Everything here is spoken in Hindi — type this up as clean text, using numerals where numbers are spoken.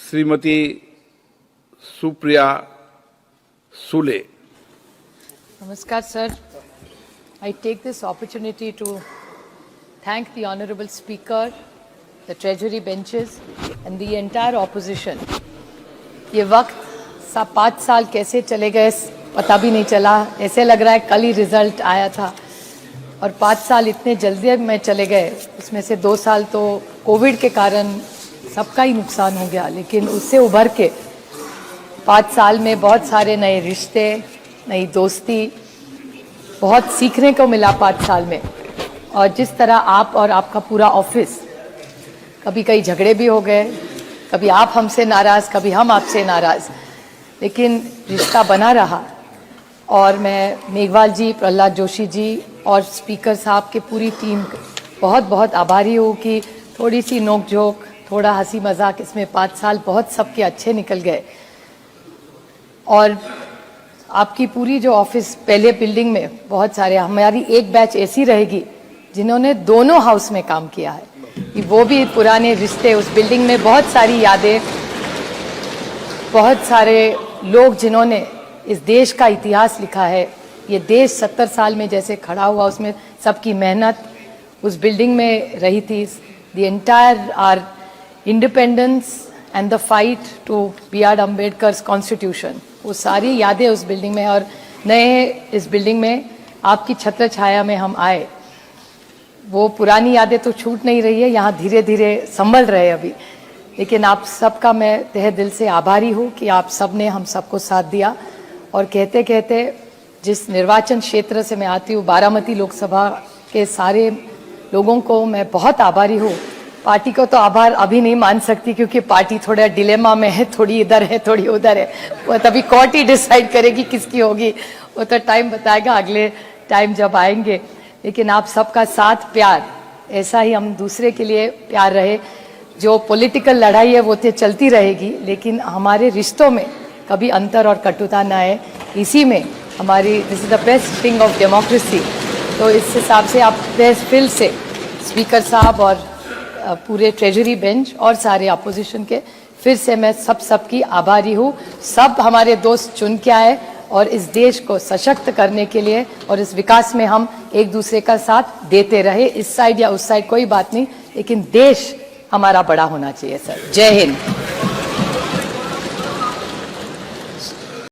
Shrimati Supriya Sule. Namaskar, sir. I take this opportunity to thank the Honorable Speaker, the Treasury benches and the entire opposition. ये वक्त 5 साल कैसे चले गए पता भी नहीं चला. ऐसे लग रहा है कल ही रिजल्ट आया था और 5 साल इतने जल्दी में चले गए. उसमें से 2 साल तो कोविड के कारण सबका ही नुकसान हो गया, लेकिन उससे उभर के 5 साल में बहुत सारे नए रिश्ते, नई दोस्ती, बहुत सीखने को मिला 5 साल में. और जिस तरह आप और आपका पूरा ऑफिस, कभी कई झगड़े भी हो गए, कभी आप हमसे नाराज़, कभी हम आपसे नाराज़, लेकिन रिश्ता बना रहा. और मैं मेघवाल जी, प्रहलाद जोशी जी और स्पीकर साहब के पूरी टीम बहुत बहुत आभारी हूँ कि थोड़ी सी नोक झोंक, थोड़ा हंसी मजाक, इसमें 5 साल बहुत सबके अच्छे निकल गए. और आपकी पूरी जो ऑफिस, पहले बिल्डिंग में बहुत सारे, हमारी एक बैच ऐसी रहेगी जिन्होंने दोनों हाउस में काम किया है, कि वो भी पुराने रिश्ते, उस बिल्डिंग में बहुत सारी यादें, बहुत सारे लोग जिन्होंने इस देश का इतिहास लिखा है. ये देश 70 साल में जैसे खड़ा हुआ, उसमें सबकी मेहनत उस बिल्डिंग में रही थी. The entire our independence and the fight to B.R. Ambedkar's constitution, वो सारी यादें उस बिल्डिंग में. और नए इस बिल्डिंग में आपकी छत्र छाया में हम आए, वो पुरानी यादें तो छूट नहीं रही है, यहाँ धीरे धीरे संभल रहे अभी. लेकिन आप सबका मैं तहे दिल से आभारी हूँ कि आप सब ने हम सबको साथ दिया. और कहते कहते जिस निर्वाचन क्षेत्र से मैं आती हूँ, बारामती लोकसभा के सारे लोगों को मैं बहुत आभारी हूँ. पार्टी को तो आभार अभी नहीं मान सकती, क्योंकि पार्टी थोड़ा डिलेमा में है, थोड़ी इधर है, थोड़ी उधर है. वो तभी कोर्ट ही डिसाइड करेगी किसकी होगी, वो तो टाइम बताएगा अगले टाइम जब आएंगे. लेकिन आप सबका साथ, प्यार, ऐसा ही हम दूसरे के लिए प्यार रहे. जो पॉलिटिकल लड़ाई है वो तो चलती रहेगी, लेकिन हमारे रिश्तों में कभी अंतर और कटुता ना आए. इसी में हमारी, this is the best thing of democracy. तो इस हिसाब से आप फिर से स्पीकर साहब और पूरे ट्रेजरी बेंच और सारे अपोजिशन के फिर से मैं सबकी आभारी हूँ. सब हमारे दोस्त चुन के आए और इस देश को सशक्त करने के लिए और इस विकास में हम एक दूसरे का साथ देते रहे. इस साइड या उस साइड कोई बात नहीं, लेकिन देश हमारा बड़ा होना चाहिए. सर, जय हिंद.